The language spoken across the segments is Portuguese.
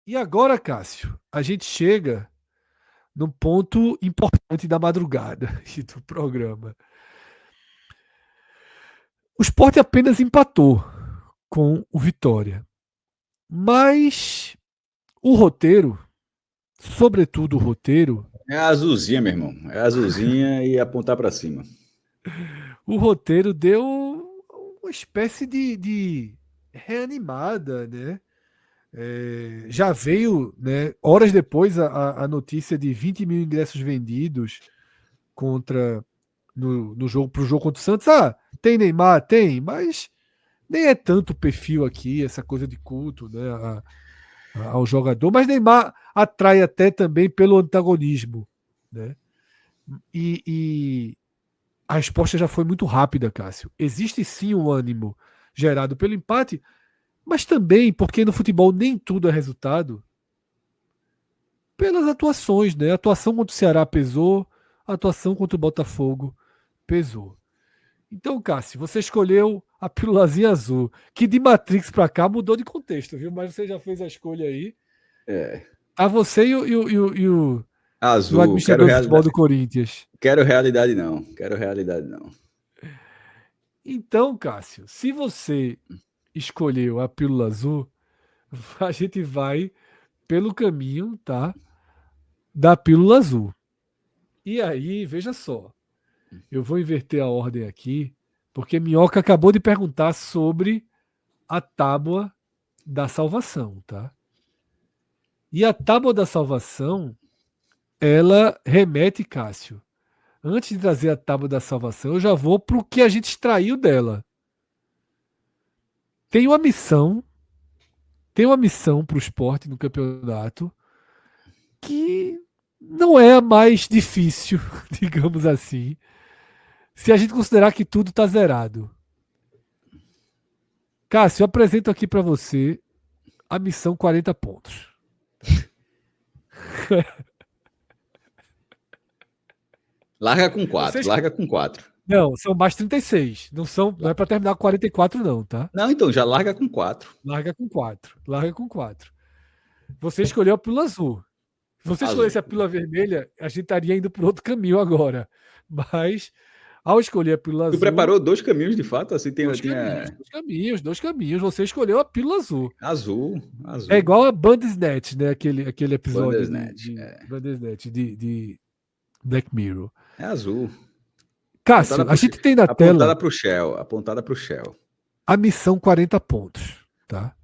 E agora, Cássio, a gente chega num ponto importante da madrugada e do programa. O Sport apenas empatou com o Vitória, mas o roteiro, sobretudo o roteiro, É a azulzinha, meu irmão. É a azulzinha e apontar para cima. o roteiro deu uma espécie de reanimada, né? Já veio, né, horas depois, a notícia de 20 mil ingressos vendidos contra no jogo pro jogo contra o Santos. Ah, tem Neymar? Tem, mas nem é tanto o perfil aqui, essa coisa de culto, né, ao jogador. Mas Neymar atrai até também pelo antagonismo, né? E a resposta já foi muito rápida, Cássio. Existe sim um ânimo gerado pelo empate, mas também porque no futebol nem tudo é resultado, pelas atuações, né? A atuação contra o Ceará pesou, a atuação contra o Botafogo pesou. Então, Cássio, você escolheu a pílulazinha azul, que de Matrix pra cá mudou de contexto, viu? Mas você já fez a escolha aí. É. A você e o Azul, administrador de futebol do Corinthians. quero realidade não. Quero realidade não. Então, Cássio, se você escolheu a pílula azul, a gente vai pelo caminho, tá? Da pílula azul. E aí, veja só, eu vou inverter a ordem aqui, porque Minhoca acabou de perguntar sobre a tábua da salvação, tá? E a tábua da salvação, ela remete, Cássio. Antes de trazer a tábua da salvação, eu já vou para o que a gente extraiu dela. Tem uma missão, tem uma missão para o esporte no campeonato que não é a mais difícil, digamos assim, se a gente considerar que tudo está zerado. Cássio, eu apresento aqui para você a missão 40 pontos. Larga com quatro, Vocês. larga com quatro. Não, são mais 36. Não é para terminar com 44, não, tá? Não, então, já larga com quatro. Larga com 4. Larga com 4. Você escolheu a pílula azul. Se você Azul. escolhesse a pílula vermelha, a gente estaria indo por outro caminho agora. Mas, ao escolher a pílula Tu azul, preparou dois caminhos de fato? Assim, dois caminhos, tinha dois caminhos, dois caminhos. Você escolheu a pílula azul. azul, É azul. igual a Bandersnatch, né? Aquele episódio Bandersnatch. de Bandersnatch, de Black Mirror. É azul. Apontada Cássio, a pro, gente tem na apontada tela pro Shell. Apontada pro Shell. a missão 40 pontos, tá?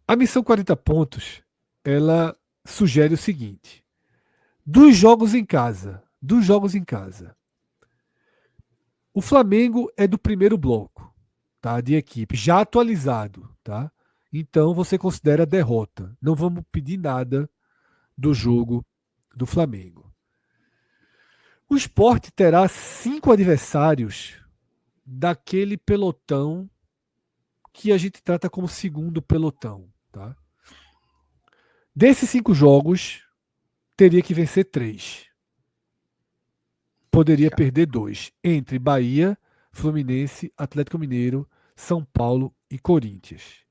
A missão 40 pontos, ela sugere o seguinte: dos jogos em casa, o Flamengo é do primeiro bloco, tá? De equipe, já atualizado, tá? Então você considera derrota. Não vamos pedir nada do jogo do Flamengo. O Sport terá 5 adversários daquele pelotão que a gente trata como segundo pelotão, tá? Desses 5 jogos, teria que vencer 3. Poderia perder 2. Entre Bahia, Fluminense, Atlético Mineiro, São Paulo e Corinthians.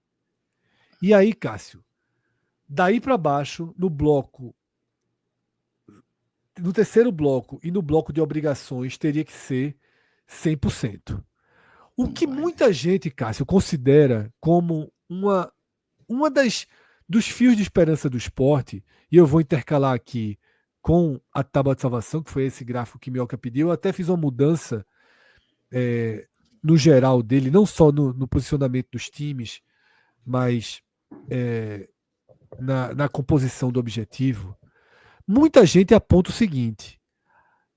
E aí, Cássio, daí para baixo, no terceiro bloco e no bloco de obrigações, teria que ser 100%. O Como que vai, né? muita gente, Cássio, considera como uma dos fios de esperança do esporte, e eu vou intercalar aqui com a tábua de salvação, que foi esse gráfico que Mioca pediu. Eu até fiz uma mudança no geral dele, não só no posicionamento dos times, mas na composição do objetivo. Muita gente aponta o seguinte: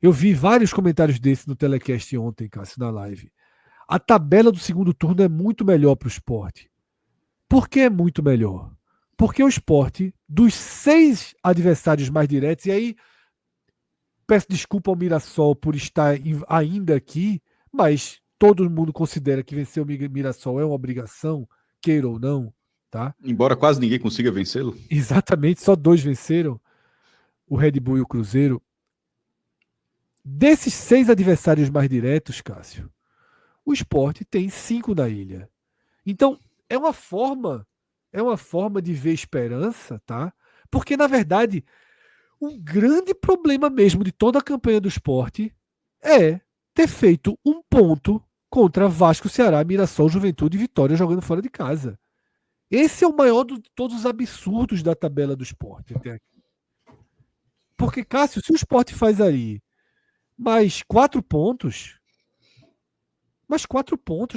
eu vi vários comentários desses no telecast ontem, Cássio, na live. A tabela do segundo turno é muito melhor para o esporte. Por que é muito melhor? Porque o esporte, dos 6 adversários mais diretos, e aí peço desculpa ao Mirassol por estar ainda aqui, mas todo mundo considera que vencer o Mirassol é uma obrigação, queira ou não, tá? Embora quase ninguém consiga vencê-lo. Exatamente, só 2 venceram, o Red Bull e o Cruzeiro. Desses 6 adversários mais diretos, Cássio, o esporte tem 5 na ilha. Então, é uma forma é uma forma de ver esperança, tá? Porque, na verdade, o grande problema mesmo de toda a campanha do Sport é ter feito um ponto contra Vasco, Ceará, Mirassol, Juventude e Vitória jogando fora de casa. Esse é o maior de todos os absurdos da tabela do Sport até aqui. Porque, Cássio, se o Sport faz aí mais 4 pontos,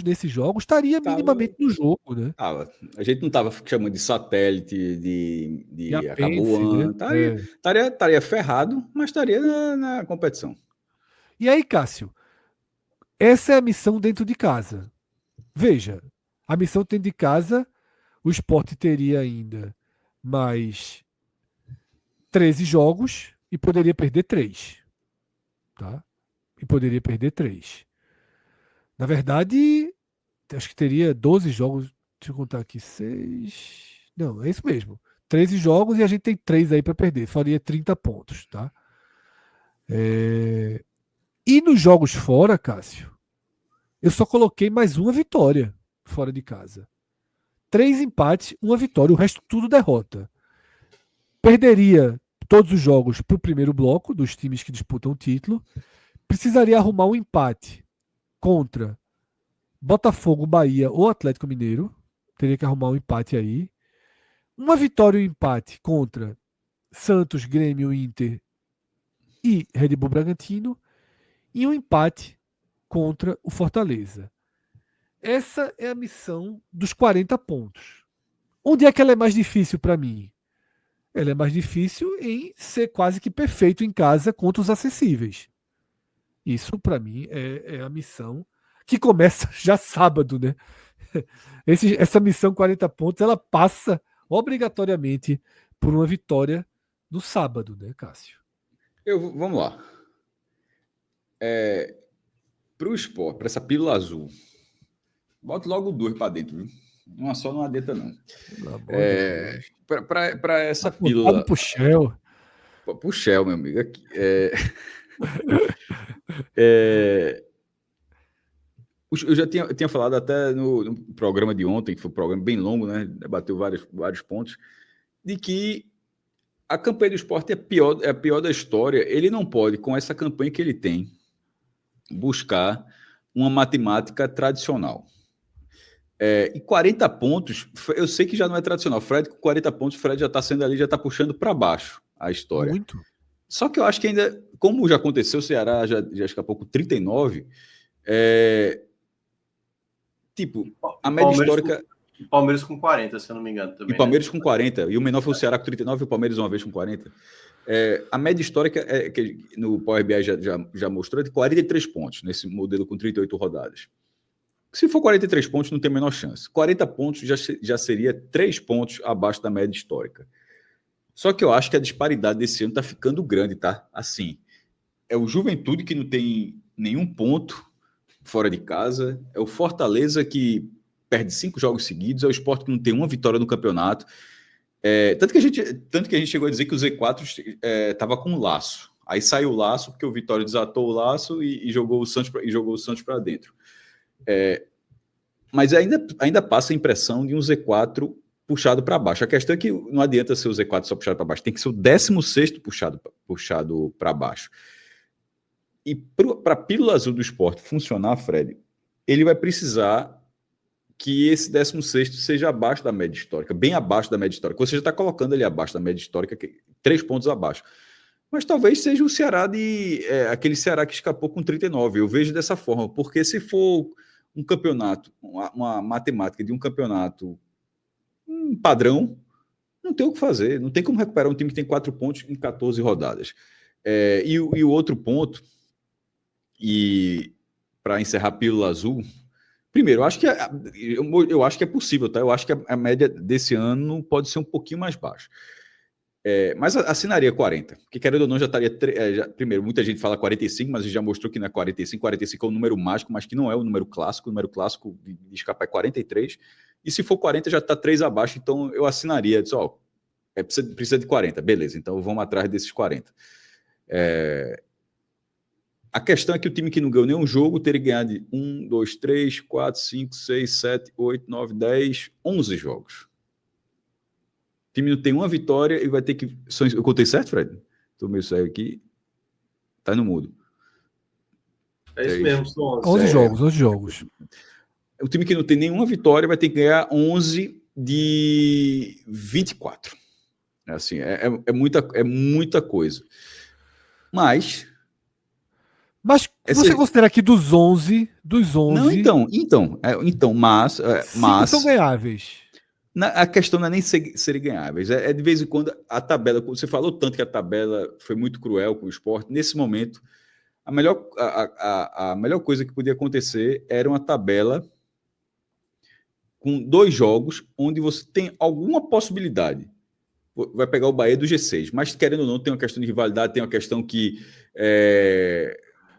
nesses jogos, estaria Tava, minimamente no jogo, né? tava. A gente não tava chamando de satélite, E de acabou o apêndice, né? ano. Estaria ferrado, mas estaria na competição. E aí, Cássio, essa é a missão dentro de casa. Veja, a missão dentro de casa, o Sport teria ainda mais 13 jogos e poderia perder 3, tá? E poderia perder 3. Na verdade, acho que teria 12 jogos. Deixa eu contar aqui. 6. Não, é isso mesmo. 13 jogos e a gente tem 3 aí para perder. Faria 30 pontos, tá? E nos jogos fora, Cássio, eu só coloquei mais uma vitória fora de casa. 3 empates, uma vitória. O resto tudo derrota. Perderia todos os jogos para o primeiro bloco dos times que disputam o título. Precisaria arrumar um empate contra Botafogo, Bahia ou Atlético Mineiro. Teria que arrumar um empate aí. Uma vitória e um empate contra Santos, Grêmio, Inter e Red Bull Bragantino. E um empate contra o Fortaleza. Essa é a missão dos 40 pontos. Onde é que ela é mais difícil para mim? Ela é mais difícil em ser quase que perfeito em casa contra os acessíveis. Isso, para mim, é a missão que começa já sábado, né? Essa missão 40 pontos, ela passa obrigatoriamente por uma vitória no sábado, né, Cássio? Vamos lá. Para o Sport, para essa pílula azul, bota logo 2 para dentro, viu? Uma só não adianta, não. Pelo amor de Deus. Para essa Apontado pílula. pro Shell. Pro Shell, meu amigo. Aqui, é, eu já tinha falado até no programa de ontem, que foi um programa bem longo, né? Debateu vários pontos, de que a campanha do Sport é a pior da história. Ele não pode, com essa campanha que ele tem, buscar uma matemática tradicional. E 40 pontos, eu sei que já não é tradicional. Fred, com 40 pontos, Fred já está sendo ali, já está puxando para baixo a história. Muito. Só que eu acho que ainda, como já aconteceu, o Ceará já escapou com 39, tipo, a média histórica. Palmeiras com 40, se eu não me engano. Também, e Palmeiras, né, com 40. E o menor foi o Ceará com 39 e o Palmeiras uma vez com 40. A média histórica, que no Power BI já mostrou, é de 43 pontos, nesse modelo com 38 rodadas. Se for 43 pontos, não tem a menor chance. 40 pontos já seria 3 pontos abaixo da média histórica. Só que eu acho que a disparidade desse ano está ficando grande, tá? Assim, é o Juventude que não tem nenhum ponto fora de casa, é o Fortaleza que perde 5 jogos seguidos, é o Sport que não tem uma vitória no campeonato. Tanto que a gente chegou a dizer que o Z4 estava com um laço. Aí saiu o laço porque o Vitória desatou o laço e jogou o Santos para dentro. Mas ainda passa a impressão de um Z4 puxado para baixo. A questão é que não adianta ser o Z4 só puxado para baixo, tem que ser o 16º puxado para baixo. E para a pílula azul do Sport funcionar, Fred, ele vai precisar que esse 16º seja abaixo da média histórica, bem abaixo da média histórica. Você já está colocando ele abaixo da média histórica, 3 pontos abaixo. Mas talvez seja o Ceará aquele Ceará que escapou com 39. Eu vejo dessa forma, porque se for um campeonato, uma matemática de um campeonato padrão, não tem o que fazer. Não tem como recuperar um time que tem 4 pontos em 14 rodadas. E o outro ponto, e para encerrar a pílula azul, primeiro, eu acho que é possível, tá? Eu acho que a média desse ano pode ser um pouquinho mais baixa. Mas assinaria 40, porque querendo ou não, já estaria. Primeiro, muita gente fala 45, mas a gente já mostrou que não é 45. 45 é um número mágico, mas que não é o número clássico. O número clássico de escapar é 43. E se for 40, já está 3 abaixo, então eu assinaria. Precisa de 40, beleza, então vamos atrás desses 40. A questão é que o time que não ganhou nenhum jogo teria ganhado de 1, 2, 3, 4, 5, 6, 7, 8, 9, 10, 11 jogos. time não tem uma vitória e vai ter que... Eu contei certo, Fred? Tô meio sério aqui. Tá no mudo. É isso mesmo, são 11 jogos, 11 jogos. O time que não tem nenhuma vitória vai ter que ganhar 11 de 24. Assim, é muita coisa. Mas você considera que dos 11... Não, mas 5 são ganháveis. A questão não é nem serem ganháveis. É de vez em quando a tabela... Você falou tanto que a tabela foi muito cruel com o Sport. Nesse momento, a melhor coisa que podia acontecer era uma tabela com 2 jogos onde você tem alguma possibilidade. Vai pegar o Bahia do G6, mas querendo ou não, tem uma questão de rivalidade, tem uma questão que...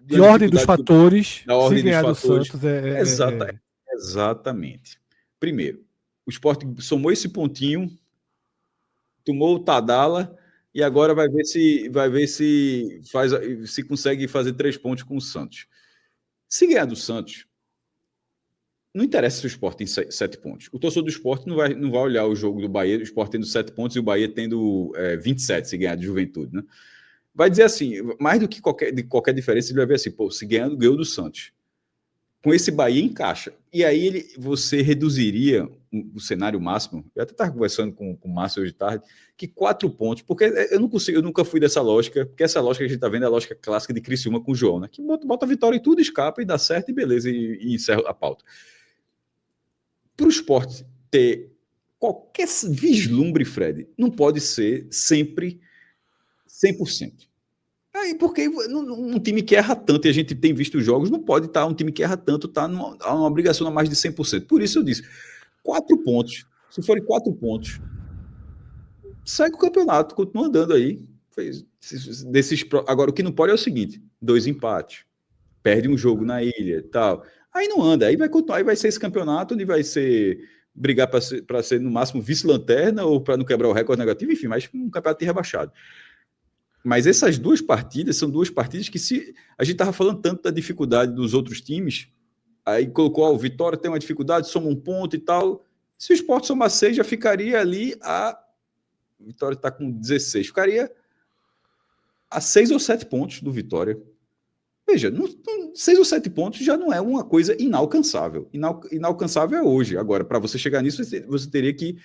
de ordem dos fatores, da ordem se ganhar dos fatores. do Santos Exatamente. Primeiro, o Sport somou esse pontinho, tomou o Tadala e agora vai ver se consegue fazer 3 pontos com o Santos. Se ganhar do Santos, não interessa se o Sport tem 7 pontos. O torcedor do Sport não vai olhar o jogo do Bahia, o Sport tendo 7 pontos e o Bahia tendo 27, se ganhar de Juventude, né? Vai dizer assim, mais do que qualquer diferença, ele vai ver assim, pô, se ganhou do Santos. Com esse Bahia encaixa. E aí você reduziria o cenário máximo. Eu até estava conversando com o Márcio hoje de tarde, que 4 pontos, porque eu nunca fui dessa lógica, porque essa lógica que a gente está vendo é a lógica clássica de Criciúma com o João, né? Que bota a vitória e tudo, escapa e dá certo e beleza, e encerra a pauta. Para o Sport ter qualquer vislumbre, Fred, não pode ser sempre 100%. Aí, porque um time que erra tanto, e a gente tem visto os jogos, não pode estar um time que erra tanto, está numa obrigação a mais de 100%. Por isso eu disse, 4 pontos, se forem 4 pontos, segue o campeonato, continua andando aí. Agora, o que não pode é o seguinte, 2 empates, perde um jogo na ilha, tal. Aí não anda, aí vai continuar, aí vai ser esse campeonato, onde vai ser brigar para ser no máximo vice-lanterna, ou para não quebrar o recorde negativo, enfim, mas um campeonato rebaixado. Mas essas 2 partidas são 2 partidas que, se a gente estava falando tanto da dificuldade dos outros times, aí colocou o Vitória tem uma dificuldade, soma 1 ponto e tal. Se o Sport somar 6, já ficaria ali a Vitória está com 16, ficaria a 6 ou 7 pontos do Vitória. Veja, 6 ou 7 pontos já não é uma coisa inalcançável. Inalcançável é hoje. Agora, para você chegar nisso, você teria que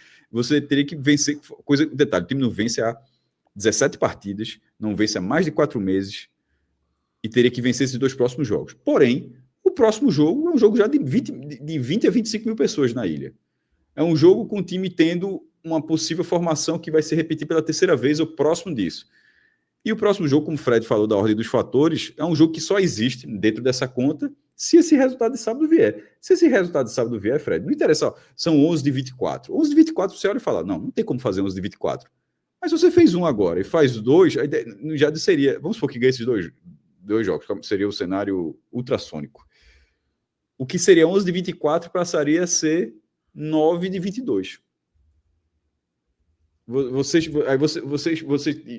vencer. Detalhe, o time não vence há 17 partidas, não vence há mais de 4 meses e teria que vencer esses 2 próximos jogos. Porém, o próximo jogo é um jogo já de 20 a 25 mil pessoas na ilha. É um jogo com o time tendo uma possível formação que vai se repetir pela 3ª vez ou próximo disso. E o próximo jogo, como o Fred falou da ordem dos fatores, é um jogo que só existe dentro dessa conta se esse resultado de sábado vier. Se esse resultado de sábado vier, Fred, não interessa, ó, são 11 de 24. 11 de 24 você olha e fala, não tem como fazer 11 de 24. Mas se você fez 1 agora e faz 2, já seria... Vamos supor que ganhe esses 2 jogos, seria o cenário ultrassônico. O que seria 11 de 24 passaria a ser 9 de 22. Você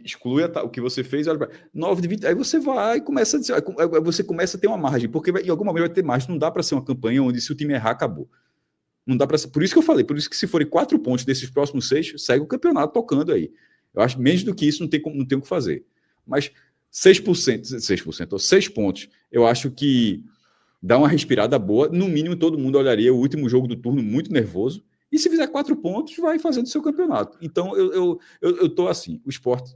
exclui o que você fez, olha, 9 de 20, aí você vai e começa a dizer, você começa a ter uma margem, porque em alguma maneira vai ter margem. Não dá para ser uma campanha onde, se o time errar, acabou. Não dá para ser. Por isso que eu falei, por isso que se forem 4 pontos desses próximos 6, segue o campeonato tocando aí. Eu acho menos do que isso não tem o que fazer. Mas 6% ou 6 pontos, eu acho que dá uma respirada boa. No mínimo, todo mundo olharia o último jogo do turno muito nervoso. E se fizer 4 pontos, vai fazendo o seu campeonato. Então, eu tô assim, o Sport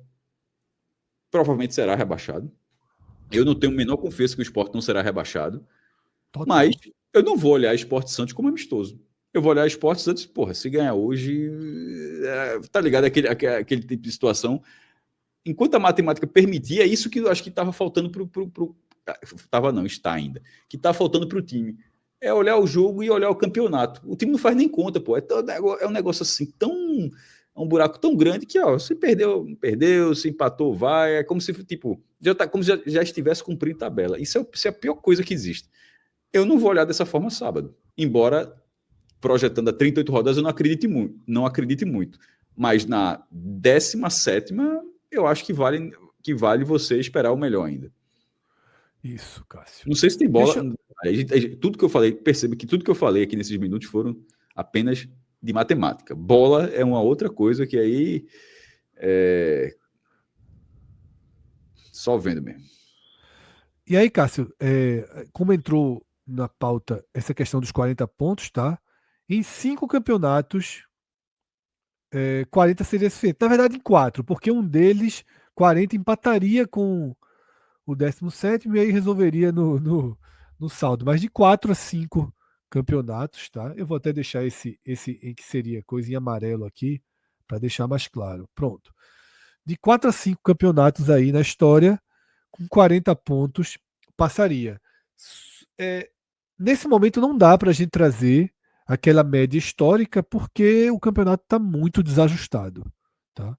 provavelmente será rebaixado. Eu não tenho a menor confiança que o Sport não será rebaixado. Total. Mas eu não vou olhar Sport Santos como amistoso. Eu vou olhar Sport Santos, porra, se ganhar hoje, tá ligado? Aquele tipo de situação. Enquanto a matemática permitia, é isso que eu acho que estava faltando está ainda. Que está faltando para o time. É olhar o jogo e olhar o campeonato. O time não faz nem conta, pô. É um negócio assim é um buraco tão grande que, ó, se perdeu, se empatou, vai. É como se, tipo, já estivesse cumprindo tabela. Isso é a pior coisa que existe. Eu não vou olhar dessa forma sábado. Embora, projetando a 38 rodadas, eu não acredite muito. Mas na 17ª, eu acho que vale você esperar o melhor ainda. Isso, Cássio. Não sei se tem bola. Tudo que eu falei, perceba que tudo que eu falei aqui nesses minutos foram apenas de matemática. Bola é uma outra coisa que aí só vendo mesmo. E aí, Cássio, como entrou na pauta essa questão dos 40 pontos, tá? Em 5 campeonatos, 40 seria suficiente. Na verdade, em 4, porque um deles, 40, empataria com o 17º e aí resolveria no saldo. Mas de 4 a 5 campeonatos, tá? Eu vou até deixar esse em que seria coisa em amarelo aqui, para deixar mais claro. Pronto. De 4 a 5 campeonatos aí na história, com 40 pontos, passaria. Nesse momento não dá para a gente trazer aquela média histórica, porque o campeonato está muito desajustado. Tá?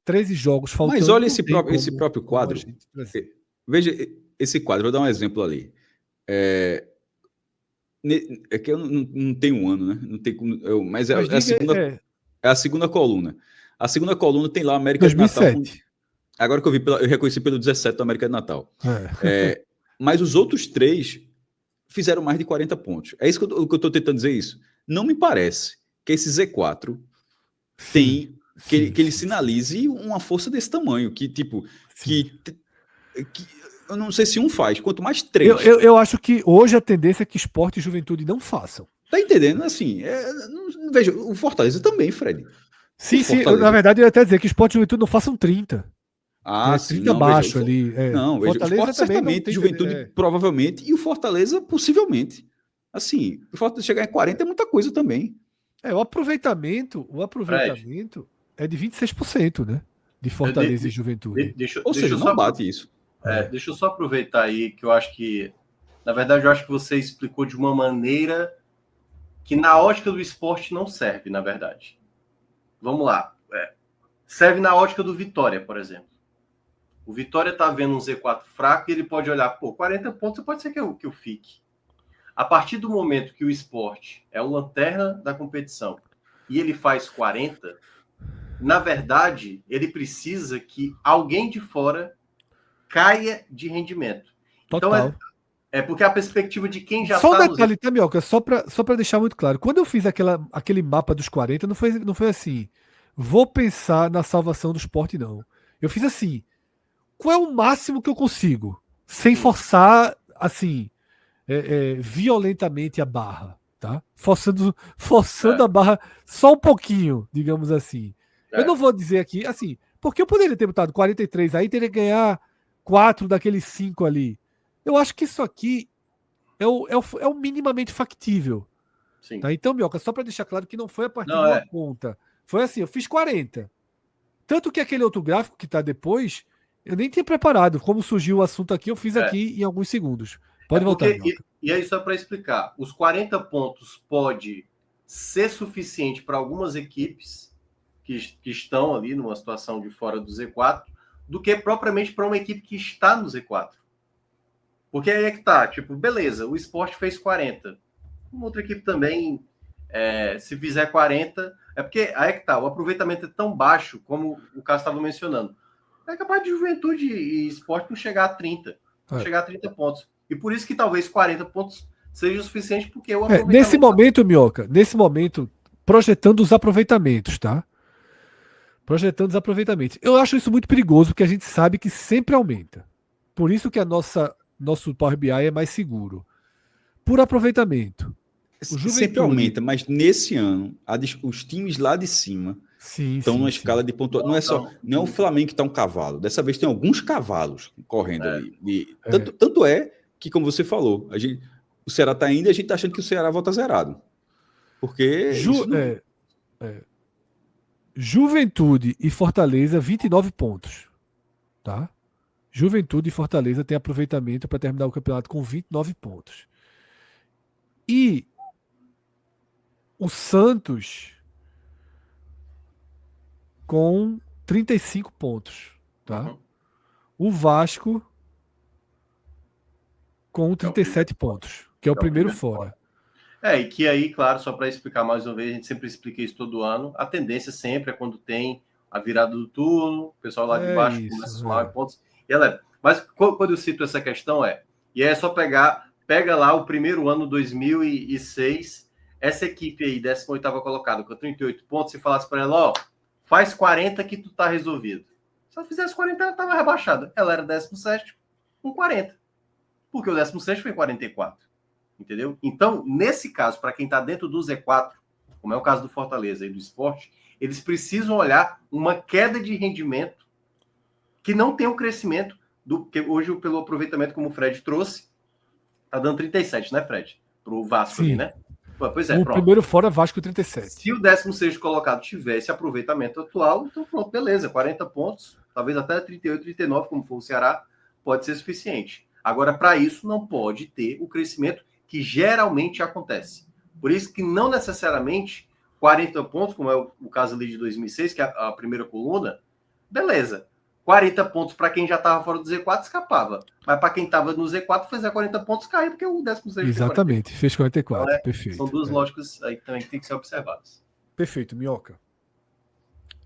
13 jogos faltando. Mas olha esse próprio quadro. Veja esse quadro, vou dar um exemplo ali. É que eu não tenho um ano, né? Não tem, mas é a segunda coluna. A segunda coluna tem lá a América 2007. de Natal. Agora que eu reconheci pelo 17 da América de Natal. Mas os outros 3 fizeram mais de 40 pontos. É isso que eu estou tentando dizer isso. Não me parece que esse Z4 tem... Que ele sinalize uma força desse tamanho. Que, tipo... Que eu não sei se um faz. Quanto mais 3... Eu acho que hoje a tendência é que Sport e Juventude não façam. Tá entendendo? Assim, veja, o Fortaleza também, Fred. Sim. Na verdade, eu ia até dizer que Sport e Juventude não façam 30. Sim. 30 abaixo ali. Não, veja, o Sport certamente, Juventude provavelmente, e o Fortaleza possivelmente. Assim, o Fortaleza chegar em 40 é muita coisa também. O aproveitamento é de 26%, né? De Fortaleza e Juventude. Ou seja, não bate isso. Deixa eu só aproveitar aí, que eu acho que, na verdade, eu acho que você explicou de uma maneira que na ótica do esporte não serve, na verdade. Vamos lá. Serve na ótica do Vitória, por exemplo. O Vitória está vendo um Z4 fraco e ele pode olhar, 40 pontos pode ser que eu fique. A partir do momento que o esporte é o lanterna da competição e ele faz 40, na verdade, ele precisa que alguém de fora caia de rendimento. Total. Então, porque a perspectiva de quem já está... Só um detalhe, no... Mioca, só para deixar muito claro. Quando eu fiz aquele mapa dos 40, não foi assim, vou pensar na salvação do esporte, não. Eu fiz assim, qual é o máximo que eu consigo? Sem forçar, assim, violentamente a barra, tá? Forçando a barra só um pouquinho, digamos assim. Eu não vou dizer aqui, assim, porque eu poderia ter botado 43 aí, teria que ganhar 4 daqueles 5 ali. Eu acho que isso aqui é o minimamente factível. Sim. Tá? Então, Mioca, só para deixar claro que não foi a partir de uma conta. Foi assim, eu fiz 40. Tanto que aquele outro gráfico que está depois, eu nem tinha preparado. Como surgiu o assunto aqui, eu fiz aqui em alguns segundos. Pode voltar. E aí, só para explicar, os 40 pontos pode ser suficiente para algumas equipes que estão ali numa situação de fora do Z4, do que propriamente para uma equipe que está no Z4. Porque aí é que tá, tipo, beleza, o Sport fez 40. Uma outra equipe também, se fizer 40, porque aí é que tá, o aproveitamento é tão baixo, como o Cássio estava mencionando. É capaz de Juventude e Sport não chegar a 30, chegar a 30 pontos. E por isso que talvez 40 pontos seja o suficiente, porque o aproveitamento... Nesse momento, Mioca, projetando os aproveitamentos, tá? Projetando os aproveitamentos. Eu acho isso muito perigoso, porque a gente sabe que sempre aumenta. Por isso que nosso Power BI é mais seguro. Por aproveitamento. Sempre aumenta, mas nesse ano, os times lá de cima estão numa escala de pontuação. Não é o Flamengo que está um cavalo. Dessa vez tem alguns cavalos correndo ali. Tanto é que, como você falou, o Ceará está indo e a gente está achando que o Ceará volta zerado. Porque... Juventude e Fortaleza, 29 pontos. Tá? Juventude e Fortaleza têm aproveitamento para terminar o campeonato com 29 pontos. E o Santos com 35 pontos. Tá? O Vasco com 37 pontos, que é o primeiro fora. E que aí, claro, só para explicar mais uma vez, a gente sempre explica isso todo ano, a tendência sempre é quando tem a virada do turno, o pessoal lá de baixo começa a somar pontos. Mas quando eu cito essa questão e é só pega lá o primeiro ano, 2006, essa equipe aí, 18ª colocada, com 38 pontos, e falasse para ela, ó, faz 40 que tu tá resolvido. Se ela fizesse 40, ela tava rebaixada. Ela era 17º com 40. Porque o 16º foi 44. Entendeu? Então, nesse caso, para quem tá dentro do Z4, como é o caso do Fortaleza e do Sport, eles precisam olhar uma queda de rendimento que não tem o crescimento do que hoje, pelo aproveitamento como o Fred trouxe, tá dando 37, né, Fred? Pro Vasco Sim. ali, né? Pois é, O pronto. primeiro fora, Vasco 37. Se o 16º colocado tivesse aproveitamento atual, então pronto, beleza, 40 pontos, talvez até 38, 39, como for o Ceará, pode ser suficiente. Agora, para isso, não pode ter o crescimento que geralmente acontece. Por isso que não necessariamente 40 pontos, como é o caso ali de 2006, que é a primeira coluna, beleza. 40 pontos para quem já estava fora do Z4 escapava. Mas para quem estava no Z4, fazer 40 pontos caiu, porque o 16º Exatamente, fez 44. então, Perfeito. São duas lógicas aí que também tem que ser observadas. Perfeito, Minhoca.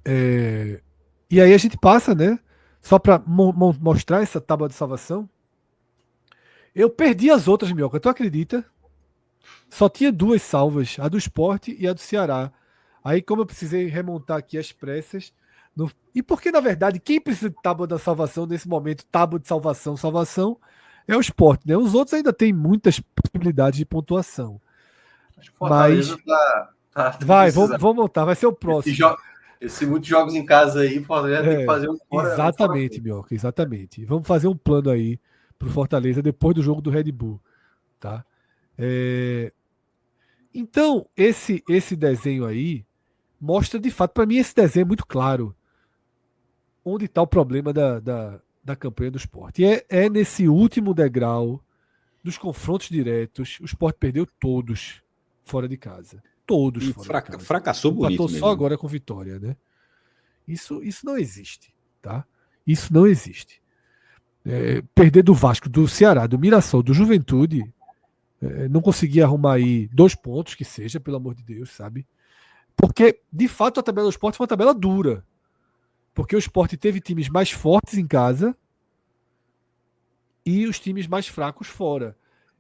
E aí a gente passa, né? Só para mostrar essa tábua de salvação. Eu perdi as outras, Minhoca, tu acredita? Só tinha 2 salvas, a do Sport e a do Ceará. Aí, como eu precisei remontar aqui as pressas. E porque, na verdade, quem precisa de tábua da salvação nesse momento, tábua de salvação, é o Sport, né? Os outros ainda têm muitas possibilidades de pontuação. Acho que o Fortaleza vai, vamos montar, vai ser o próximo. Esse muitos jogos em casa aí, o Fortaleza tem que fazer um fora. Exatamente, Minhoca, exatamente. Vamos fazer um plano aí pro Fortaleza depois do jogo do Red Bull, tá? Então, esse desenho aí mostra, de fato, para mim esse desenho é muito claro onde está o problema da campanha do Sport. E é nesse último degrau dos confrontos diretos, o Sport perdeu todos fora de casa. Todos e fora de casa. Fracassou bonito Empatou mesmo. só agora com vitória, né? Isso não existe, tá? Isso não existe. Perder do Vasco, do Ceará, do Mirassol, do Juventude, não conseguir arrumar aí 2 pontos, que seja, pelo amor de Deus, sabe? Porque, de fato, a tabela do Sport foi uma tabela dura. Porque o Sport teve times mais fortes em casa e os times mais fracos fora.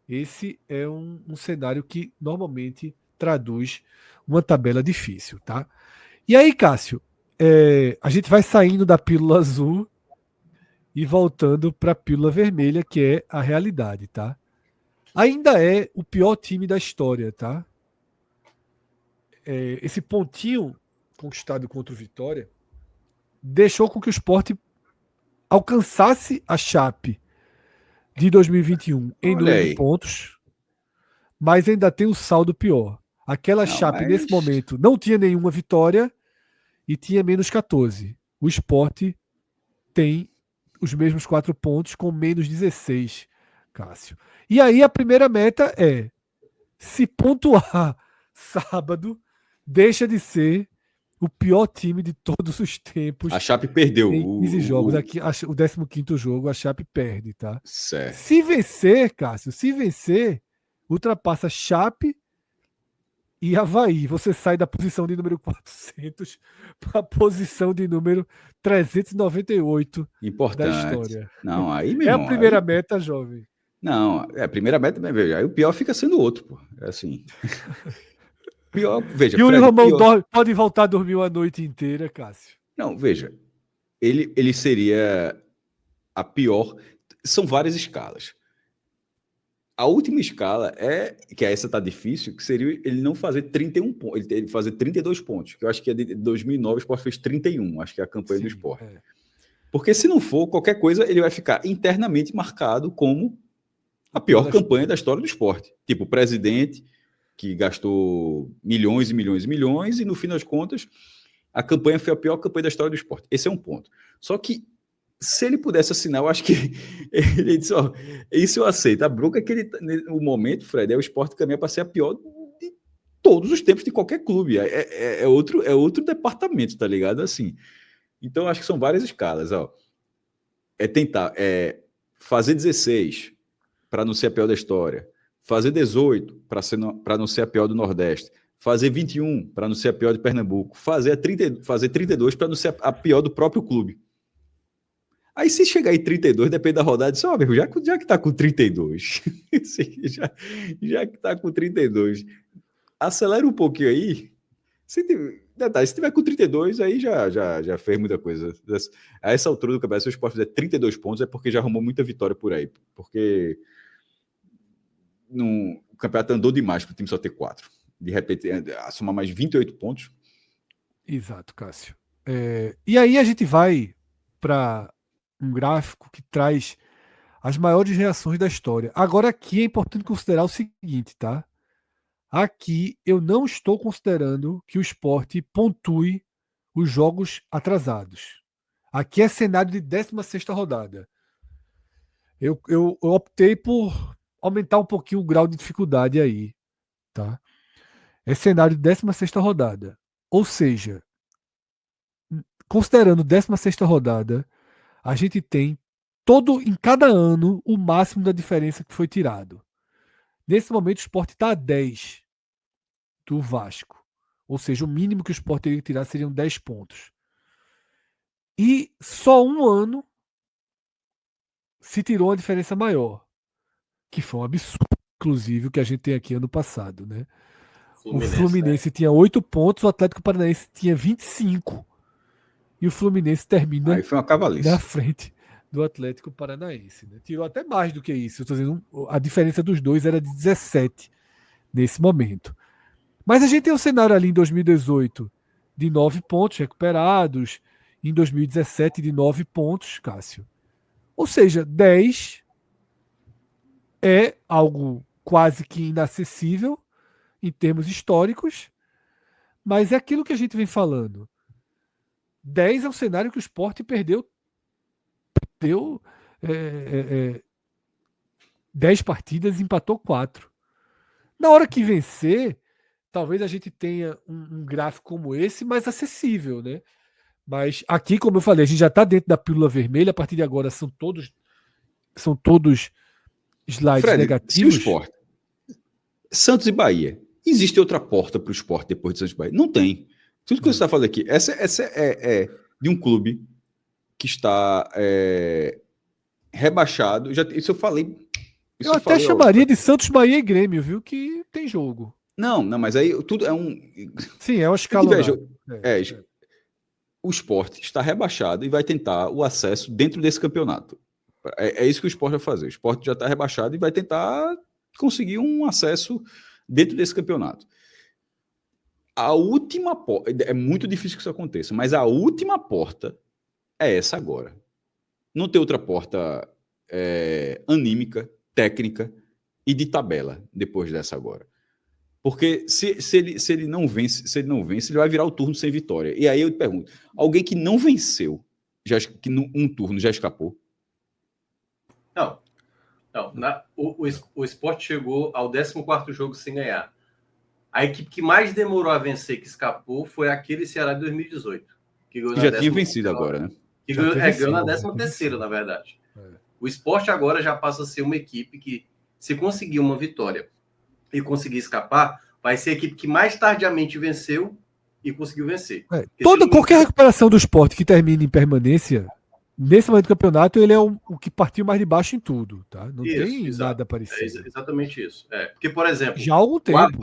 Esse é um cenário que normalmente traduz uma tabela difícil, tá? E aí, Cássio, a gente vai saindo da pílula azul e voltando para a pílula vermelha, que é a realidade, tá? Ainda é o pior time da história, tá? Esse pontinho conquistado contra o Vitória deixou com que o Sport alcançasse a Chape de 2021 em número de pontos, mas ainda tem um saldo pior. Aquela Chape, nesse momento, não tinha nenhuma vitória e tinha menos 14. O Sport tem os mesmos 4 pontos com menos 16, Cássio. E aí a primeira meta é, se pontuar sábado, deixa de ser o pior time de todos os tempos. A Chape perdeu. Em 15 jogos. Aqui, o 15º jogo, a Chape perde, tá? Certo. Se vencer, Cássio, ultrapassa Chape e Avaí. Você sai da posição de número 400 para a posição de número 398 Importante. da história. Não, aí mesmo. É a primeira meta, jovem. Não, a primeira meta, veja, aí o pior fica sendo outro, pô. É assim. Pior, veja, E o Romão pode voltar a dormir uma noite inteira, Cássio. Não, veja, ele seria a pior. São várias escalas. A última escala que essa tá difícil, que seria ele não fazer 31 pontos, ele fazer 32 pontos, que eu acho que é de 2009 o Sport fez 31, acho que é a campanha do Sport. Porque se não for, qualquer coisa, ele vai ficar internamente marcado como a pior campanha da história do Sport. Tipo, o presidente que gastou milhões e milhões e milhões, e no fim das contas, a campanha foi a pior campanha da história do Sport. Esse é um ponto. Só que, se ele pudesse assinar, eu acho que ele disse, ó, isso eu aceito. A bronca é que no momento, Fred, o Sport caminha para ser a pior de todos os tempos de qualquer clube. É outro departamento, tá ligado? Assim. Então, eu acho que são várias escalas, ó. Tentar fazer 16 para não ser a pior da história. Fazer 18 para não ser a pior do Nordeste. Fazer 21 para não ser a pior de Pernambuco. Fazer 32 para não ser a pior do próprio clube. Aí se chegar em 32, depende da rodada, diz, ó, já que tá com 32, já que tá com 32, Acelera um pouquinho aí. Detalhe, se tiver com 32, aí já fez muita coisa. A essa altura do campeonato, se o Sport fizer 32 pontos, é porque já arrumou muita vitória por aí. Porque o campeonato andou demais para o time só ter 4. De repente, somar mais 28 pontos. Exato, Cássio. E aí a gente vai para um gráfico que traz as maiores reações da história. Agora aqui é importante considerar o seguinte, tá? Aqui eu não estou considerando que o Sport pontue os jogos atrasados. Aqui é cenário de 16ª rodada. Eu optei por aumentar um pouquinho o grau de dificuldade aí, tá? É cenário de 16ª rodada. Ou seja, considerando 16ª rodada, a gente tem em cada ano o máximo da diferença que foi tirado. Nesse momento o Sport está a 10 do Vasco. Ou seja, o mínimo que o Sport teria que tirar seriam 10 pontos. E só um ano se tirou uma diferença maior, que foi um absurdo, inclusive, o que a gente tem aqui ano passado, né? O Fluminense tinha 8 pontos, o Atlético Paranaense tinha 25. E o Fluminense termina Aí foi uma cavalice. na frente do Atlético Paranaense. Né? Tirou até mais do que isso. Eu tô dizendo, a diferença dos dois era de 17 nesse momento. Mas a gente tem um cenário ali em 2018 de 9 pontos recuperados, em 2017 de 9 pontos, Cássio. Ou seja, 10 é algo quase que inacessível em termos históricos, mas é aquilo que a gente vem falando. 10 é um cenário que o Sport perdeu 10 partidas e empatou 4. Na hora que vencer, talvez a gente tenha um gráfico como esse mais acessível, né? Mas aqui, como eu falei, a gente já está dentro da pílula vermelha, a partir de agora são todos slides Fred, negativos. se o Sport, Santos e Bahia, existe outra porta para o Sport depois de Santos e Bahia? Não tem. Tudo que você está falando aqui, essa é de um clube que está rebaixado. Isso eu falei. Eu até chamaria de Santos, Bahia e Grêmio, viu? Que tem jogo. Não, mas aí tudo é um. Sim, é um escalonado. O Sport está rebaixado e vai tentar o acesso dentro desse campeonato. É isso que o Sport vai fazer. O Sport já está rebaixado e vai tentar conseguir um acesso dentro desse campeonato. A última porta. É muito difícil que isso aconteça, mas a última porta é essa agora. Não tem outra porta anímica, técnica e de tabela depois dessa agora. Porque se ele não vence, ele vai virar o turno sem vitória. E aí eu te pergunto, alguém que não venceu, que um turno já escapou? Não. O Sport chegou ao 14º jogo sem ganhar. A equipe que mais demorou a vencer, que escapou, foi aquele Ceará de 2018. Que já tinha vencido agora, né? Que ganhou na 13ª, na verdade. O Sport agora já passa a ser uma equipe que, se conseguir uma vitória e conseguir escapar, vai ser a equipe que mais tardiamente venceu e conseguiu vencer. Qualquer recuperação do Sport que termine em permanência, nesse momento do campeonato, ele é o que partiu mais de baixo em tudo, tá? Não tem nada parecido. É exatamente isso. Porque, por exemplo, já há algum tempo,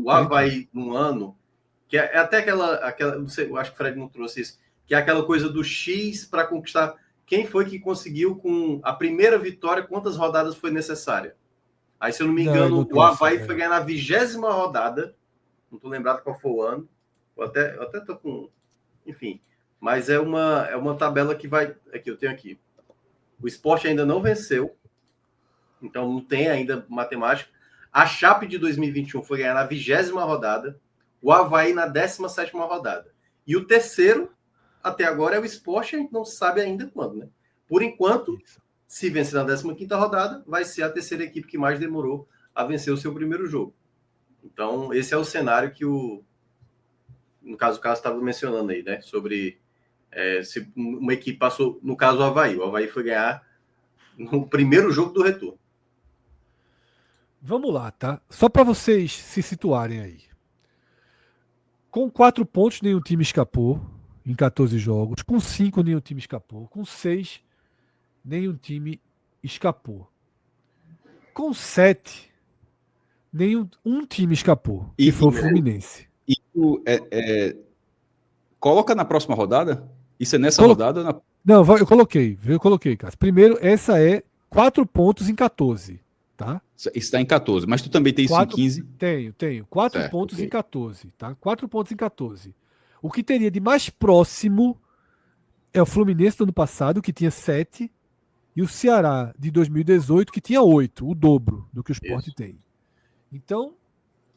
o Avaí num ano, que é até aquela não sei, eu acho que o Fred não trouxe isso, que é aquela coisa do X para conquistar. Quem foi que conseguiu com a primeira vitória, quantas rodadas foi necessária? Aí, se eu não me engano, o Avaí foi ganhar na 20ª rodada, não estou lembrado qual foi o ano, eu até tô com... Enfim, mas é uma tabela que vai... Aqui, eu tenho aqui. O Sport ainda não venceu, então não tem ainda matemática. A Chape de 2021 foi ganhar na 20ª rodada, o Avaí na 17ª rodada. E o terceiro, até agora, é o Sport, a gente não sabe ainda quando, né? Por enquanto, se vencer na 15ª rodada, vai ser a terceira equipe que mais demorou a vencer o seu primeiro jogo. Então, esse é o cenário que no caso, o Carlos estava mencionando aí, né? Sobre se uma equipe passou, no caso, o Avaí foi ganhar no primeiro jogo do retorno. Vamos lá, tá? Só para vocês se situarem aí. Com 4 pontos, nenhum time escapou em 14 jogos. Com 5, nenhum time escapou. Com 6, nenhum time escapou. Com 7, Um time escapou, que foi o Fluminense. Isso coloca na próxima rodada? Isso é nessa Colo- rodada? Ou Não, eu coloquei, Cássio. Primeiro, essa é 4 pontos em 14, tá? Isso está em 14, mas tu também tem isso em 15? Tenho. 4 Certo, pontos ok. em 14, tá? 4 pontos em 14. O que teria de mais próximo é o Fluminense do ano passado, que tinha 7, e o Ceará de 2018, que tinha 8, o dobro do que o Sport Isso. tem. Então,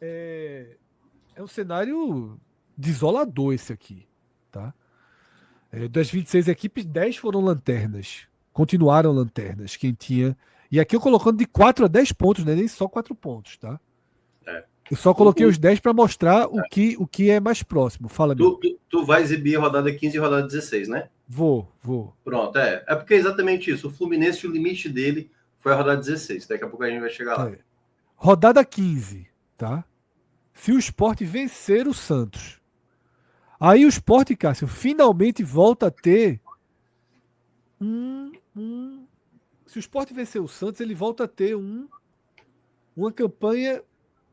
é um cenário desolador esse aqui, tá? Das 26 equipes, 10 foram lanternas. Continuaram lanternas. Quem tinha. E aqui eu colocando de 4 a 10 pontos, né? Nem só 4 pontos, tá? É. Eu só coloquei os 10 para mostrar o que é mais próximo. Fala, meu. Tu vai exibir a rodada 15 e a rodada 16, né? Vou. Pronto, é porque é exatamente isso. O Fluminense, o limite dele foi a rodada 16. Daqui a pouco a gente vai chegar lá. Rodada 15, tá? Se o Sport vencer o Santos. Aí o Sport, Cássio, finalmente volta a ter se o Sport vencer o Santos, ele volta a ter uma campanha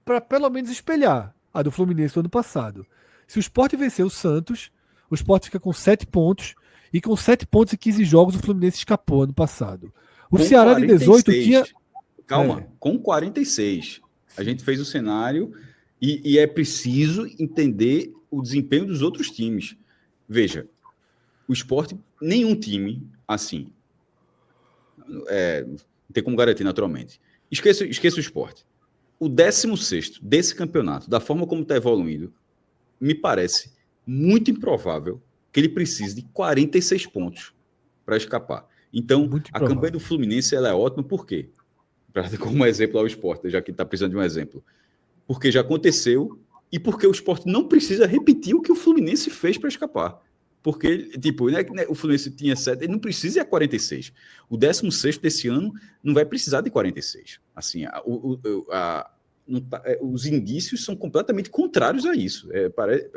para pelo menos espelhar a do Fluminense do ano passado. Se o Sport vencer o Santos, o Sport fica com 7 pontos, e com 7 pontos e 15 jogos o Fluminense escapou ano passado. O Com Ceará de 18 tinha... Calma, com 46. A gente fez o cenário e é preciso entender o desempenho dos outros times. Veja, o Sport, nenhum time assim, não tem como garantir naturalmente. Esqueça o Sport. O 16º desse campeonato, da forma como está evoluindo, me parece muito improvável que ele precise de 46 pontos para escapar. Então, a campanha do Fluminense ela é ótima, por quê? Como exemplo ao Sport, já que está precisando de um exemplo. Porque já aconteceu e porque o Sport não precisa repetir o que o Fluminense fez para escapar. Porque, tipo, o Fluminense tinha 7, ele não precisa ir a 46. O 16º desse ano não vai precisar de 46. Assim, os indícios são completamente contrários a isso.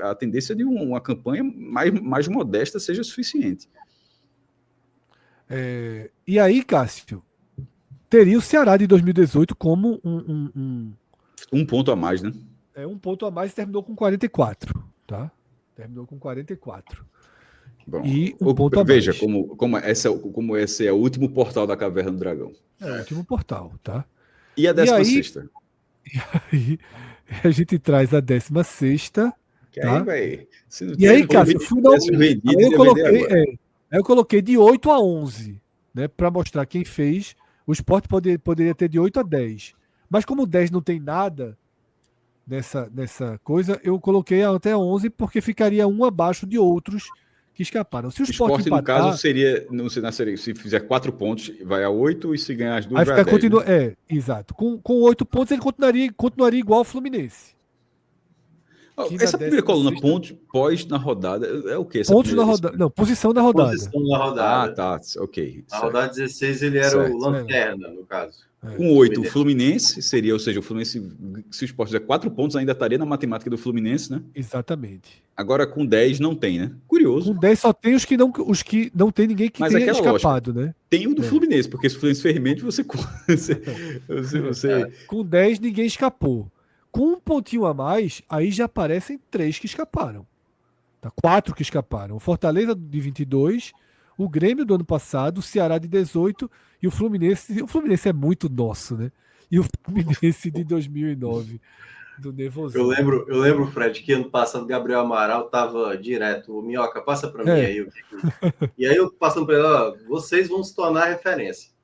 A tendência de uma campanha mais modesta seja suficiente. E aí, Cássio, teria o Ceará de 2018 como um ponto a mais, né? Um ponto a mais e terminou com 44, tá? Terminou com 44. Bom, e um ponto a mais. Veja como esse é o último portal da Caverna do Dragão. É o último portal, tá? E a 16ª? E aí a gente traz a 16ª. Tá? E aí, Cássio, finalmente. Aí eu coloquei de 8 a 11, né? Para mostrar quem fez. O Sport poderia ter de 8 a 10. Mas como 10 não tem nada nessa coisa, eu coloquei até 11 porque ficaria um abaixo de outros que escaparam. Se o Sport empatar, no caso, seria se fizer 4 pontos, vai a 8, e se ganhar as duas, vai a 10. Né? Exato. Com 8 pontos, ele continuaria igual ao Fluminense. Essa primeira coluna, pontos pós na rodada, é o que? Pontos na rodada. Não, posição da rodada. Posição na rodada. Ah, tá. Ok. Na rodada 16 ele era o lanterna, no caso. Com 8, o Fluminense seria, ou seja, o Fluminense, se o Sport fizer 4 pontos, ainda estaria na matemática do Fluminense, né? Exatamente. Agora com 10 não tem, né? Curioso. Com 10 só tem os que não tem ninguém que tenha escapado, lógica, né? Tem o do Fluminense, porque se o Fluminense fermente, você... Com 10 ninguém escapou. Com um pontinho a mais, aí já aparecem 3 que escaparam. Tá? 4 que escaparam. O Fortaleza de 22, o Grêmio do ano passado, o Ceará de 18 e o Fluminense. O Fluminense é muito nosso, né? E o Fluminense de 2009, do Nervosinho. Eu lembro, Fred, que ano passado o Gabriel Amaral tava direto. O Minhoca, passa para mim aí. E aí eu passando para ele, ó, vocês vão se tornar referência.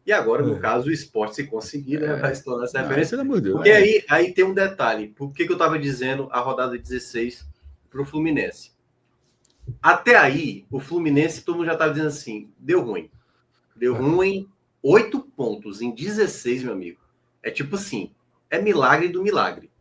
E agora, no caso, o Sport, se conseguir, né, vai se tornar essa referência. Porque aí tem um detalhe. Por que eu estava dizendo a rodada 16 para o Fluminense? Até aí, o Fluminense, todo mundo já estava dizendo assim, deu ruim. Deu ruim, 8 pontos em 16, meu amigo. É tipo assim, é milagre do milagre.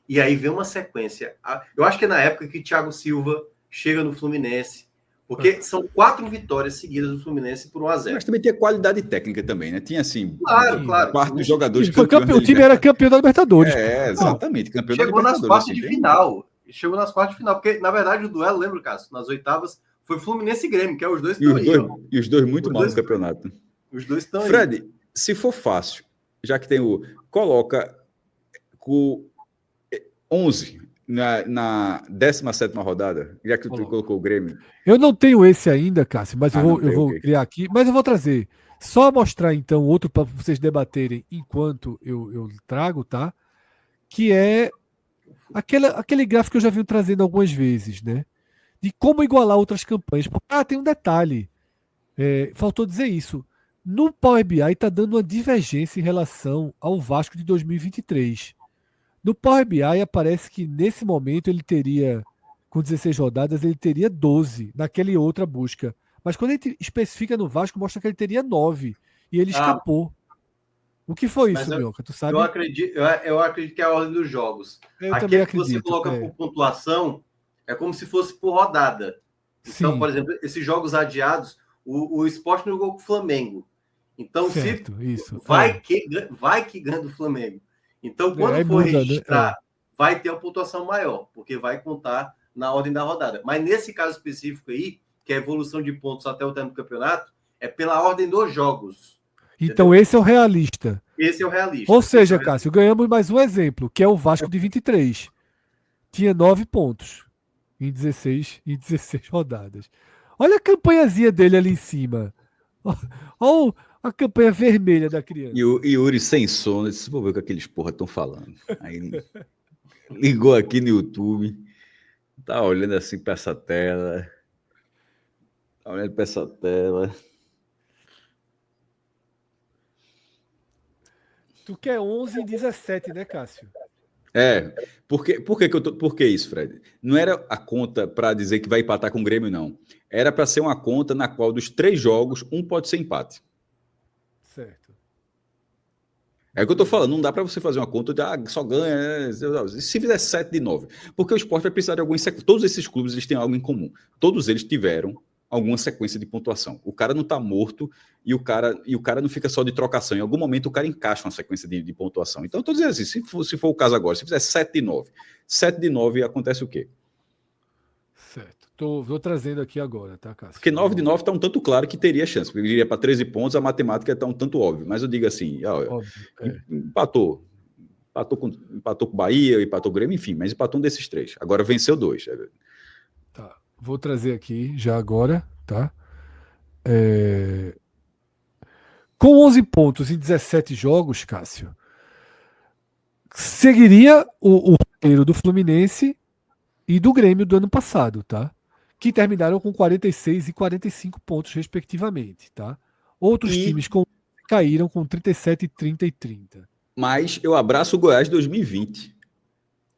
E aí vem uma sequência. Eu acho que é na época que o Thiago Silva chega no Fluminense, porque são 4 vitórias seguidas do Fluminense por 1-0. Mas também tinha qualidade técnica também, né? Tinha assim, claro. Quartos jogadores. O time era campeão da Libertadores. Exatamente, campeão da Libertadores. Chegou nas quartas de final. Chegou nas quartas de final, porque na verdade o duelo, lembra, Cássio? Nas oitavas foi Fluminense e Grêmio, que é os dois que estão aí. E os dois muito mal no campeonato. Os dois estão aí. Fred, se for fácil, já que tem coloca com 11 na 17ª rodada, já que tu colocou o Grêmio. Eu não tenho esse ainda, Cássio, mas eu vou okay. criar aqui. Mas eu vou trazer. Só mostrar, então, outro para vocês debaterem enquanto eu trago, tá? Que é aquele gráfico que eu já venho trazendo algumas vezes, né? De como igualar outras campanhas. Tem um detalhe. Faltou dizer isso. No Power BI está dando uma divergência em relação ao Vasco de 2023. No Power BI aparece que nesse momento ele teria, com 16 rodadas, ele teria 12 naquele outra busca. Mas quando ele especifica no Vasco, mostra que ele teria 9. E ele escapou. O que foi isso, Mioca? Tu sabe? Eu acredito que é a ordem dos jogos. Aquele que você coloca por pontuação é como se fosse por rodada. Então, por exemplo, esses jogos adiados, o Sport não jogou com o Flamengo. Então, vai que ganha do Flamengo. Então, quando for registrar, vai ter uma pontuação maior, porque vai contar na ordem da rodada. Mas nesse caso específico aí, que é a evolução de pontos até o término do campeonato, é pela ordem dos jogos. Então, entendeu? Esse é o realista. Esse é o realista. Ou seja, Cássio, ganhamos mais um exemplo, que é o Vasco de 23. Tinha 9 pontos em 16 rodadas. Olha a campanhazinha dele ali em cima. Olha a campanha vermelha da criança. E o Yuri sem sono, disse, vou ver o que aqueles porra estão falando. Aí ligou aqui no YouTube, tá olhando assim para essa tela. Tá olhando para essa tela. Tu quer 11 e 17, né, Cássio? Por que isso, Fred? Não era a conta para dizer que vai empatar com o Grêmio, não. Era para ser uma conta na qual dos 3 jogos, um pode ser empate. Certo. É o que eu tô falando, não dá para você fazer uma conta de só ganha, se fizer 7 de 9. Porque o Sport vai precisar de alguma sequência. Todos esses clubes eles têm algo em comum. Todos eles tiveram alguma sequência de pontuação. O cara não está morto e o cara não fica só de trocação. Em algum momento o cara encaixa uma sequência de pontuação. Então eu estou dizendo assim, se for o caso agora, se fizer 7 de 9, 7 de 9 acontece o quê? Certo. Vou trazendo aqui agora, tá, Cássio? Porque 9 de 9 está um tanto claro que teria chance. Porque eu diria para 13 pontos, a matemática está um tanto óbvio. Mas eu digo assim, empatou com o Bahia, empatou com o Grêmio, enfim, mas empatou um desses 3. Agora venceu 2. Tá. Vou trazer aqui já agora, tá? Com 11 pontos em 17 jogos, Cássio, seguiria o roteiro do Fluminense e do Grêmio do ano passado, tá? Que terminaram com 46 e 45 pontos, respectivamente, tá? Outros times caíram com 37, 30 e 30. Mas eu abraço o Goiás 2020.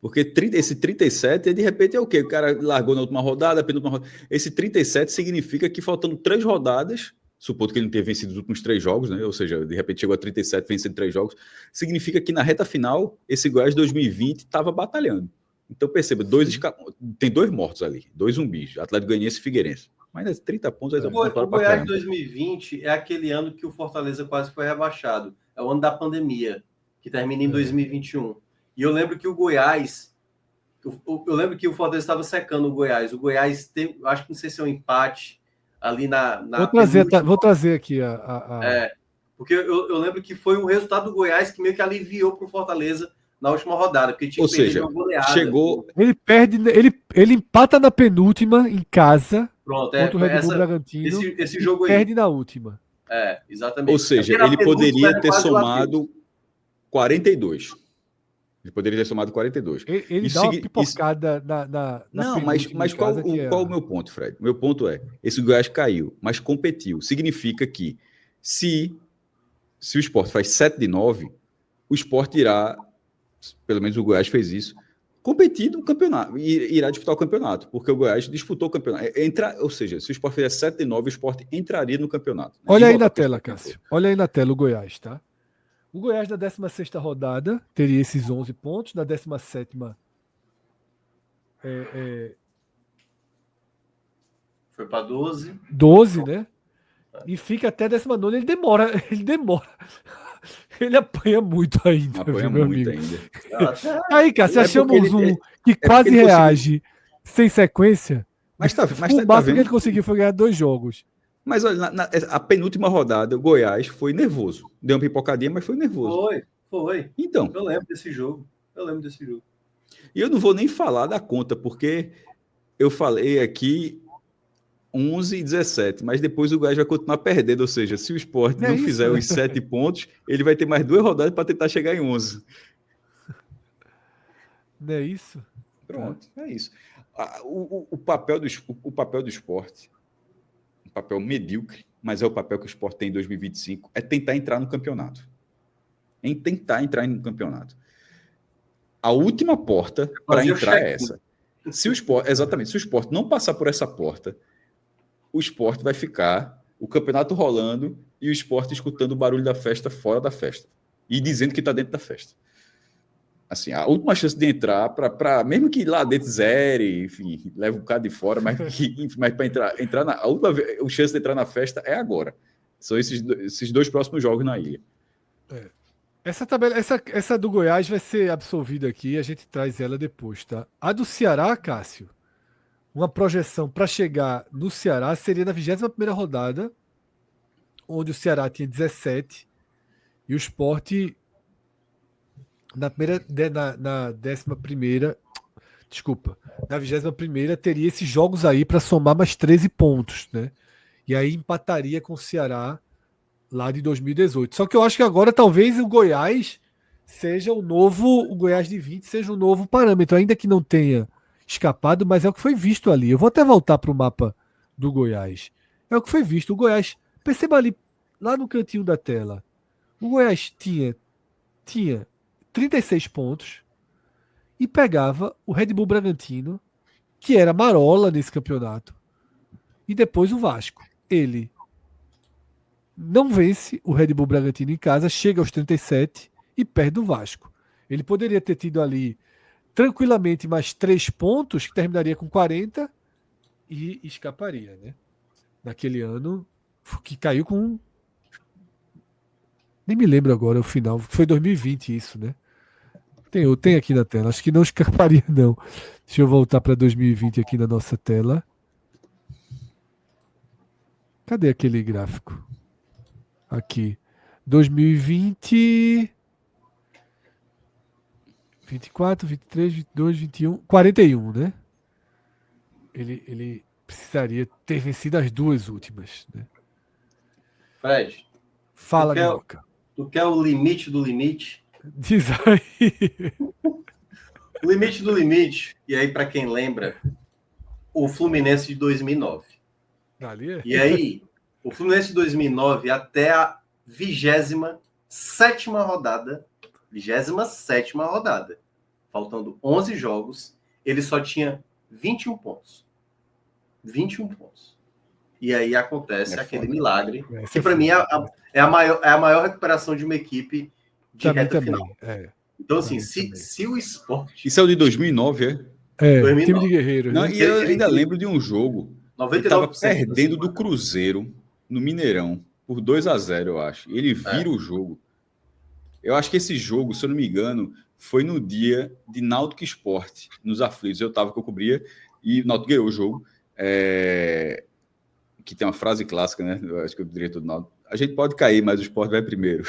Porque esse 37, de repente, é o quê? O cara largou na última rodada, penúltima rodada. Esse 37 significa que faltando 3 rodadas, supondo que ele não tenha vencido os últimos 3 jogos, né? Ou seja, de repente chegou a 37 vencendo 3 jogos, significa que na reta final, esse Goiás 2020 estava batalhando. Então perceba, tem 2 mortos ali, 2 zumbis, Atlético Goianiense e Figueirense. Mas 30 pontos... O Goiás 2020 é aquele ano que o Fortaleza quase foi rebaixado. É o ano da pandemia, que termina em 2021. E eu lembro que o Goiás... Eu lembro que o Fortaleza estava secando o Goiás. O Goiás tem... Acho que não sei se é um empate ali na vou trazer aqui porque eu lembro que foi o resultado do Goiás que meio que aliviou para o Fortaleza na última rodada, porque tinha que perder uma goleada. Chegou... Ele empata na penúltima em casa. Pronto, contra o Red Bull Bragantino. Esse jogo aí. Perde na última. Exatamente. Ou seja, ele poderia ter somado 42. Ele poderia ter somado 42. Ele dá uma pipocada na Não, mas qual o meu ponto, Fred? Meu ponto é, esse Goiás caiu, mas competiu. Significa que se o Sport faz 7 de 9, o Sport irá, pelo menos o Goiás fez isso, competir no campeonato, irá disputar o campeonato, porque o Goiás disputou o campeonato. Ou seja, se o Sport fizer 7 de 9, o Sport entraria no campeonato. Olha aí na tela, Cássio. Olha aí na tela o Goiás, tá? O Goiás na 16ª rodada teria esses 11 pontos, na 17ª foi para 12. 12, né? E fica até a 19ª, ele demora. Ele apanha muito ainda. Apanha meu muito amigo. ainda. Aí, Cássio, achamos que quase reage sem sequência. Mas tá o máximo que ele conseguiu foi ganhar 2 jogos. Mas olha, a penúltima rodada, o Goiás foi nervoso. Deu uma pipocadinha, mas foi nervoso. Foi. Então. Eu lembro desse jogo. Eu lembro desse jogo. E eu não vou nem falar da conta, porque eu falei aqui 11 e 17, mas depois o Goiás vai continuar perdendo, ou seja, se o Sport não fizer os 7 pontos, ele vai ter mais 2 rodadas para tentar chegar em 11. Não é isso? Pronto, é isso. O papel do Sport, um papel medíocre, mas é o papel que o Sport tem em 2025, é tentar entrar no campeonato. A última porta para entrar é essa. Se o Sport não passar por essa porta, o Sport vai ficar o campeonato rolando e o Sport escutando o barulho da festa fora da festa e dizendo que está dentro da festa. Assim, a última chance de entrar, mesmo que lá dentro zere, enfim, leve um bocado de fora, mas para entrar a última chance de entrar na festa é agora. São esses 2 próximos jogos na ilha. Essa do Goiás vai ser absolvida aqui, a gente traz ela depois, tá? A do Ceará, Cássio, uma projeção para chegar no Ceará seria na 21ª rodada, onde o Ceará tinha 17 e o Sport na 11ª, desculpa, na 21ª teria esses jogos aí para somar mais 13 pontos, né? E aí empataria com o Ceará lá de 2018. Só que eu acho que agora talvez o Goiás seja o Goiás de 20 seja o novo parâmetro, ainda que não tenha escapado, mas é o que foi visto ali. Eu vou até voltar para o mapa do Goiás. É o que foi visto. O Goiás, perceba ali, lá no cantinho da tela, o Goiás tinha 36 pontos e pegava o Red Bull Bragantino, que era marola nesse campeonato, e depois o Vasco. Ele não vence o Red Bull Bragantino em casa, chega aos 37 e perde o Vasco. Ele poderia ter tido ali tranquilamente mais 3 pontos, que terminaria com 40 e escaparia, né? Naquele ano que caiu com... Nem me lembro agora o final, foi 2020 isso, né? Tem aqui na tela, acho que não escaparia não. Deixa eu voltar para 2020 aqui na nossa tela. Cadê aquele gráfico? Aqui. 2020... 24, 23, 22, 21, 41, né? Ele precisaria ter vencido as 2 últimas, né? Fred, Fala, Minhoca. Tu quer o limite do limite? Diz aí. O limite do limite, e aí para quem lembra, o Fluminense de 2009. Ali é? E aí, o Fluminense de 2009 até a 27ª rodada, 27ª rodada, faltando 11 jogos, ele só tinha 21 pontos. 21 pontos. E aí acontece aquele milagre, que para mim é a maior recuperação de uma equipe de reta final. Então, assim, se o Sport... Isso é o de 2009, é? É, 2009. time de guerreiros. Não, Né? e eu ainda lembro de um jogo. 99% Ele estava perdendo do Cruzeiro no Mineirão por 2-0, eu acho. Ele vira o jogo. Eu acho que esse jogo, se eu não me engano, foi no dia de Náutico Sport, nos aflitos. Que eu cobria, e o Náutico ganhou o jogo. Que tem uma frase clássica, né? Eu acho que o diretor do Náutico: a gente pode cair, mas o Sport vai primeiro.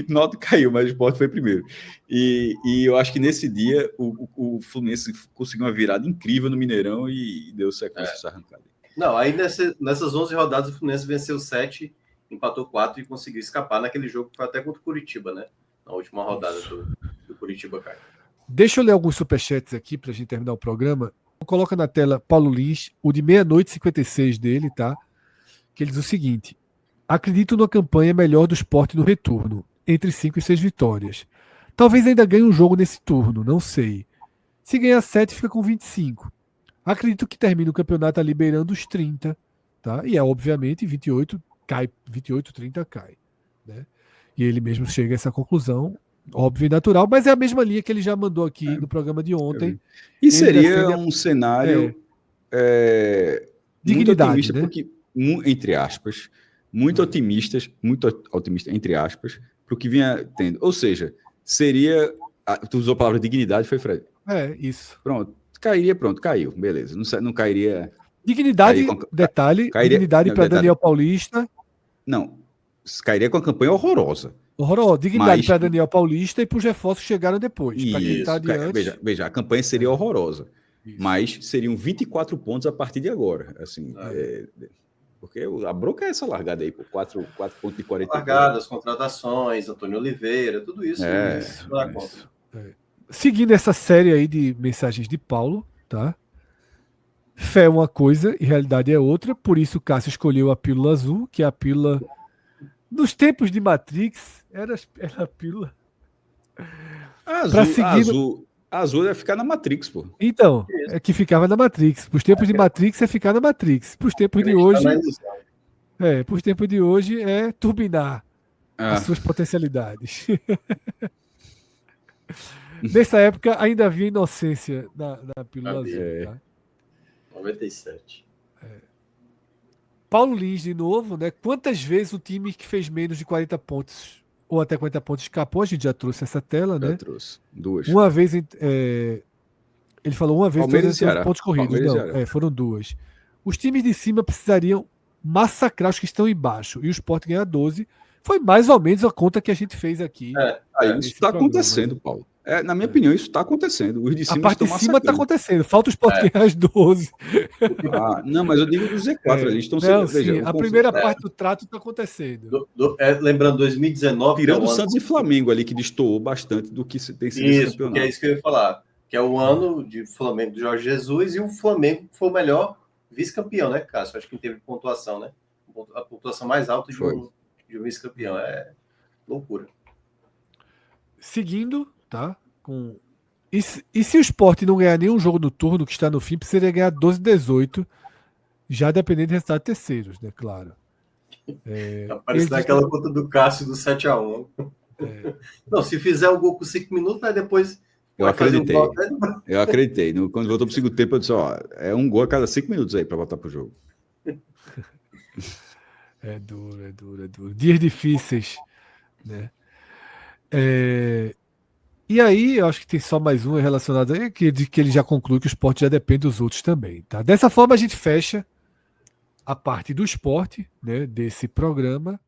O Náutico caiu, mas o Sport foi primeiro. E eu acho que nesse dia o Fluminense conseguiu uma virada incrível no Mineirão e deu sequência essa arrancada. Não, aí nessas 11 rodadas o Fluminense venceu 7, empatou 4 e conseguiu escapar naquele jogo que foi até contra o Curitiba, né? Na última rodada do Curitiba, cara. Deixa eu ler alguns superchats aqui pra gente terminar o programa. Coloca na tela Paulo Lins, o de 00:56 dele, tá? Que ele diz o seguinte: acredito numa campanha melhor do Sport no retorno, entre 5 e 6 vitórias. Talvez ainda ganhe um jogo nesse turno, não sei. Se ganhar 7, fica com 25. Acredito que termine o campeonato ali beirando os 30, tá? E obviamente 28 cai, 28, 30 cai, né? E ele mesmo chega a essa conclusão, óbvio e natural, mas é a mesma linha que ele já mandou aqui no programa de ontem. E seria um cenário muito otimista, né? Porque, entre aspas, muito otimista, entre aspas, para o que vinha tendo. Ou seja, seria... Tu usou a palavra dignidade, foi, Fred? Isso. Pronto. Caiu, beleza. Não cairia... Dignidade, dignidade para Daniel Paulista. Não, cairia com a campanha horrorosa. Horrorosa. Dignidade Mas- para Daniel Paulista e para os reforços que chegaram depois. Para quem está Isso, adiante. veja, a campanha seria horrorosa, Isso. mas seriam 24 pontos a partir de agora. Assim, porque a bronca é essa largada aí, por 4 pontos de 40. Largadas, contratações, Antônio Oliveira, tudo isso. Isso, não dá conta. isso. Seguindo essa série aí de mensagens de Paulo, tá? Fé é uma coisa e realidade é outra, por isso Cássio escolheu a pílula azul, que é a pílula. Nos tempos de Matrix, era a pílula. Pra seguir Azul deve ficar na Matrix, pô. Então, é que ficava na Matrix. Para os tempos de Matrix é ficar na Matrix. Para os tempos de Acreditar hoje. na ilusão. Para os tempos de hoje é turbinar Ah, as suas potencialidades. Nessa época ainda havia inocência na pílula Havia. azul. Tá? 97. Paulo Lins, de novo, né? Quantas vezes o time que fez menos de 40 pontos ou até 40 pontos escapou? A gente já trouxe essa tela, já né? trouxe. 2. Uma vez. Ele falou uma vez Palmeiras e 200 Ceará. pontos corridos. Palmeiras e Não, Ceará. foram 2. Os times de cima precisariam massacrar os que estão embaixo. E o Sport ganhar 12. Foi mais ou menos a conta que a gente fez aqui. Isso nesse está programa, acontecendo, né? Paulo. Na minha opinião, isso está acontecendo. Os de A cima parte de estão cima está massacrando. acontecendo. Falta o Sport ganhar as 12. Não, mas eu digo do Z4. Eles estão Não, sendo. Veja, sim, o a confronto- primeira parte do trato está acontecendo. Lembrando, 2019... Tirando que é o um ano- Santos e Flamengo ali, que destoou bastante do que tem sido esse Isso, porque campeonato. é isso que eu ia falar. Que é o ano de Flamengo do Jorge Jesus e o Flamengo foi o melhor vice-campeão, né, Cássio? Acho que teve pontuação, né? A pontuação mais alta de um vice-campeão. É loucura. Seguindo, tá? E se o Sport não ganhar nenhum jogo no turno que está no fim, precisaria ganhar 12, 18, já dependendo do resultado de terceiros, né? Claro. Tá parecendo aquela conta do Cássio do 7-1. Não, se fizer o gol com 5 minutos, aí depois. Eu vai fazer acreditei. um gol, Eu acreditei. Quando voltou para o segundo tempo, eu disse: é um gol a cada 5 minutos aí para voltar para o jogo. É duro. Dias difíceis, né? E aí, eu acho que tem só mais um relacionado aí, que ele já conclui que o esporte já depende dos outros também, tá? Dessa forma, a gente fecha a parte do esporte, né, desse programa.